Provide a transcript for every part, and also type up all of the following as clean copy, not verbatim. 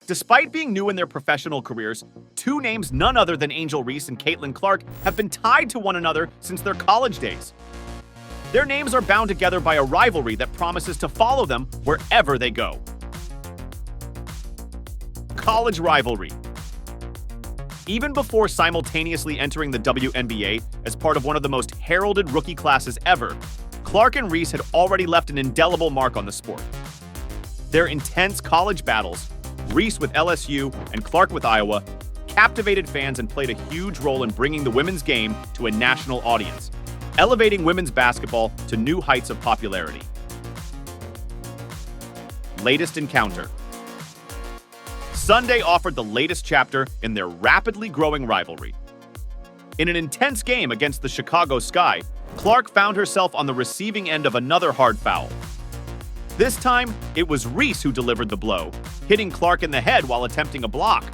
Despite being new in their professional careers, two names none other than Angel Reese and Caitlin Clark have been tied to one another since their college days. Their names are bound together by a rivalry that promises to follow them wherever they go. College rivalry. Even before simultaneously entering the WNBA as part of one of the most heralded rookie classes ever, Clark and Reese had already left an indelible mark on the sport. Their intense college battles, Reese with LSU and Clark with Iowa, captivated fans and played a huge role in bringing the women's game to a national audience, elevating women's basketball to new heights of popularity. Latest encounter. Sunday offered the latest chapter in their rapidly growing rivalry. In an intense game against the Chicago Sky, Clark found herself on the receiving end of another hard foul. This time, it was Reese who delivered the blow, hitting Clark in the head while attempting a block.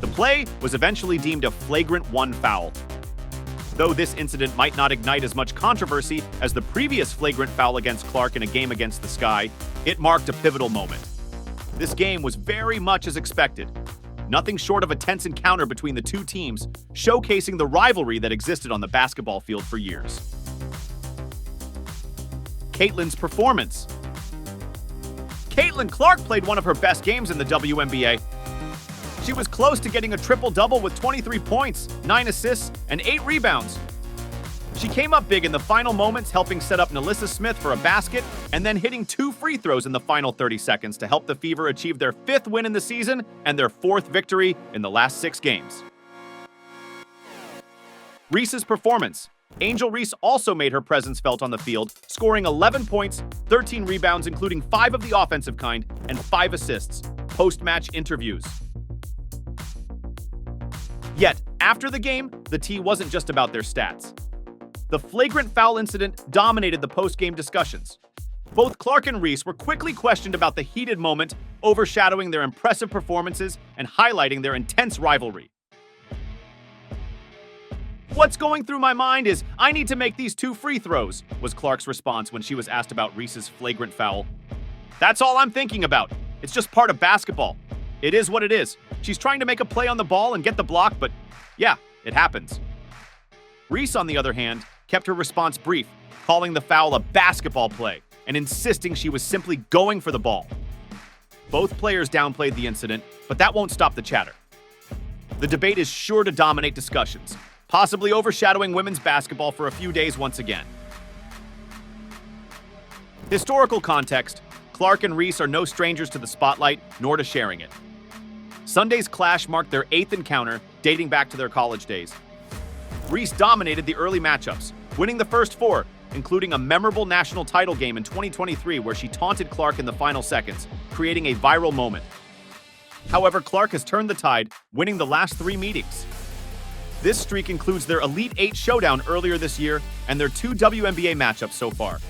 The play was eventually deemed a flagrant 1 foul. Though this incident might not ignite as much controversy as the previous flagrant foul against Clark in a game against the Sky, it marked a pivotal moment. This game was very much as expected. Nothing short of a tense encounter between the two teams, showcasing the rivalry that existed on the basketball field for years. Caitlin's performance. Caitlin Clark played one of her best games in the WNBA. She was close to getting a triple-double with 23 points, 9 assists, and 8 rebounds. She came up big in the final moments, helping set up Nalissa Smith for a basket, and then hitting 2 free throws in the final 30 seconds to help the Fever achieve their 5th win in the season and their 4th victory in the last 6 games. Reese's performance. Angel Reese also made her presence felt on the field, scoring 11 points, 13 rebounds, including 5 of the offensive kind, and 5 assists. Post-match interviews. Yet, after the game, the tea wasn't just about their stats. The flagrant foul incident dominated the post-game discussions. Both Clark and Reese were quickly questioned about the heated moment, overshadowing their impressive performances and highlighting their intense rivalry. "What's going through my mind is, I need to make these 2 free throws," was Clark's response when she was asked about Reese's flagrant foul. "That's all I'm thinking about. It's just part of basketball. It is what it is. She's trying to make a play on the ball and get the block, but yeah, it happens." Reese, on the other hand, kept her response brief, calling the foul a basketball play and insisting she was simply going for the ball. Both players downplayed the incident, but that won't stop the chatter. The debate is sure to dominate discussions, possibly overshadowing women's basketball for a few days once again. Historical context. Clark and Reese are no strangers to the spotlight, nor to sharing it. Sunday's clash marked their 8th encounter, dating back to their college days. Reese dominated the early matchups, winning the first 4, including a memorable national title game in 2023 where she taunted Clark in the final seconds, creating a viral moment. However, Clark has turned the tide, winning the last 3 meetings. This streak includes their Elite 8 showdown earlier this year and their 2 WNBA matchups so far.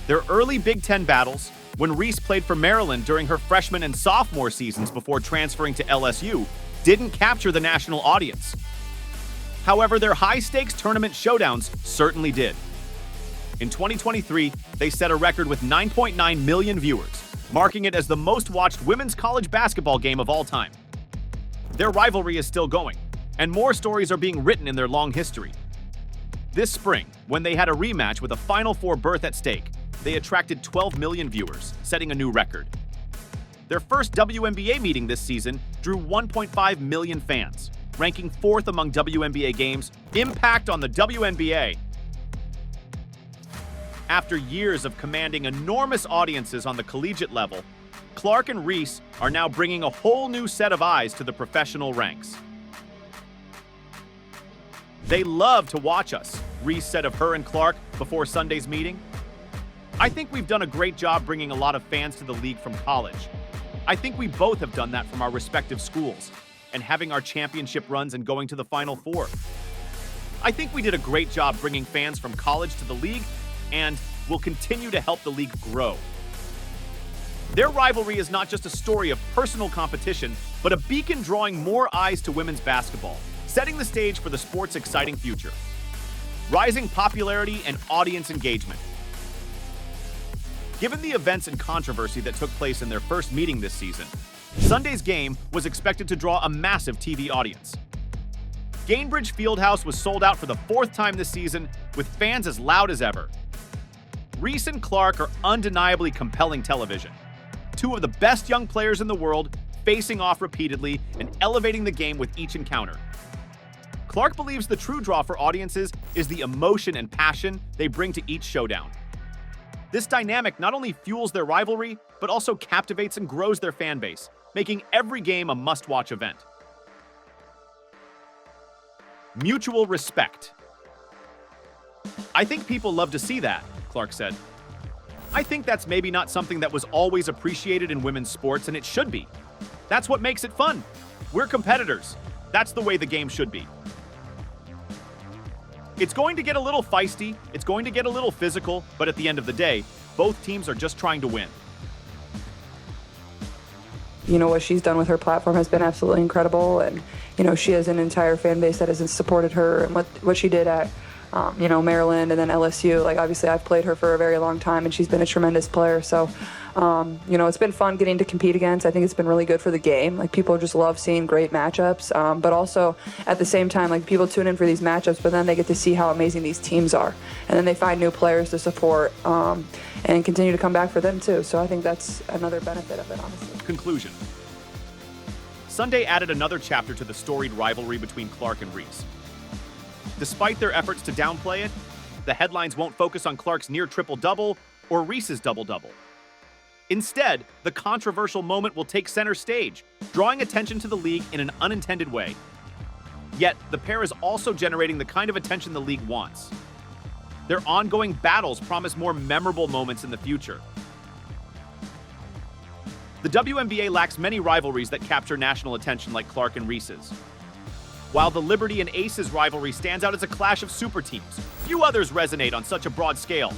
Their early Big Ten battles, when Reese played for Maryland during her freshman and sophomore seasons before transferring to LSU, didn't capture the national audience. However, their high-stakes tournament showdowns certainly did. In 2023, they set a record with 9.9 million viewers, marking it as the most-watched women's college basketball game of all time. Their rivalry is still going, and more stories are being written in their long history. This spring, when they had a rematch with a Final Four berth at stake, they attracted 12 million viewers, setting a new record. Their first WNBA meeting this season drew 1.5 million fans, ranking 4th among WNBA games. Impact on the WNBA. After years of commanding enormous audiences on the collegiate level, Clark and Reese are now bringing a whole new set of eyes to the professional ranks. "They love to watch us," Reese said of her and Clark before Sunday's meeting. "I think we've done a great job bringing a lot of fans to the league from college. I think we both have done that from our respective schools and having our championship runs and going to the Final Four. I think we did a great job bringing fans from college to the league and will continue to help the league grow." Their rivalry is not just a story of personal competition, but a beacon drawing more eyes to women's basketball, setting the stage for the sport's exciting future. Rising popularity and audience engagement. Given the events and controversy that took place in their first meeting this season, Sunday's game was expected to draw a massive TV audience. Gainbridge Fieldhouse was sold out for the 4th time this season, with fans as loud as ever. Reese and Clark are undeniably compelling television. Two of the best young players in the world, facing off repeatedly and elevating the game with each encounter. Clark believes the true draw for audiences is the emotion and passion they bring to each showdown. This dynamic not only fuels their rivalry, but also captivates and grows their fan base, making every game a must-watch event. Mutual respect. "I think people love to see that," Clark said. "I think that's maybe not something that was always appreciated in women's sports, and it should be. That's what makes it fun. We're competitors. That's the way the game should be." It's going to get a little feisty, it's going to get a little physical, but at the end of the day, both teams are just trying to win. You know, what she's done with her platform has been absolutely incredible, and, you know, she has an entire fan base that has supported her, and what she did at, Maryland and then LSU. Like, obviously, I've played her for a very long time, and she's been a tremendous player, so, it's been fun getting to compete against. I think it's been really good for the game. Like, people just love seeing great matchups, but also, at the same time, like, people tune in for these matchups, but then they get to see how amazing these teams are, and then they find new players to support, and continue to come back for them, too. So I think that's another benefit of it, honestly. Conclusion. Sunday added another chapter to the storied rivalry between Clark and Reese. Despite their efforts to downplay it, the headlines won't focus on Clark's near triple-double or Reese's double-double. Instead, the controversial moment will take center stage, drawing attention to the league in an unintended way. Yet, the pair is also generating the kind of attention the league wants. Their ongoing battles promise more memorable moments in the future. The WNBA lacks many rivalries that capture national attention like Clark and Reese's. While the Liberty and Aces rivalry stands out as a clash of super teams, few others resonate on such a broad scale.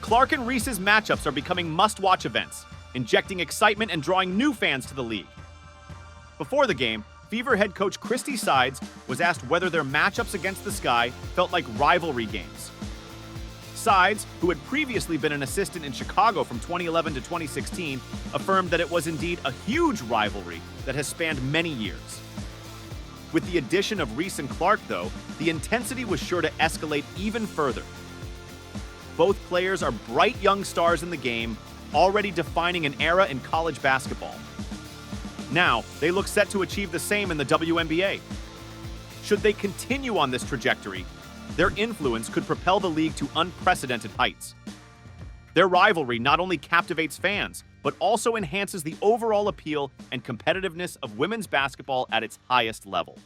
Clark and Reese's matchups are becoming must-watch events, injecting excitement and drawing new fans to the league. Before the game, Fever head coach Christy Sides was asked whether their matchups against the Sky felt like rivalry games. Sides, who had previously been an assistant in Chicago from 2011 to 2016, affirmed that it was indeed a huge rivalry that has spanned many years. With the addition of Reese and Clark, though, the intensity was sure to escalate even further. Both players are bright young stars in the game, already defining an era in college basketball. Now, they look set to achieve the same in the WNBA. Should they continue on this trajectory, their influence could propel the league to unprecedented heights. Their rivalry not only captivates fans, but also enhances the overall appeal and competitiveness of women's basketball at its highest level.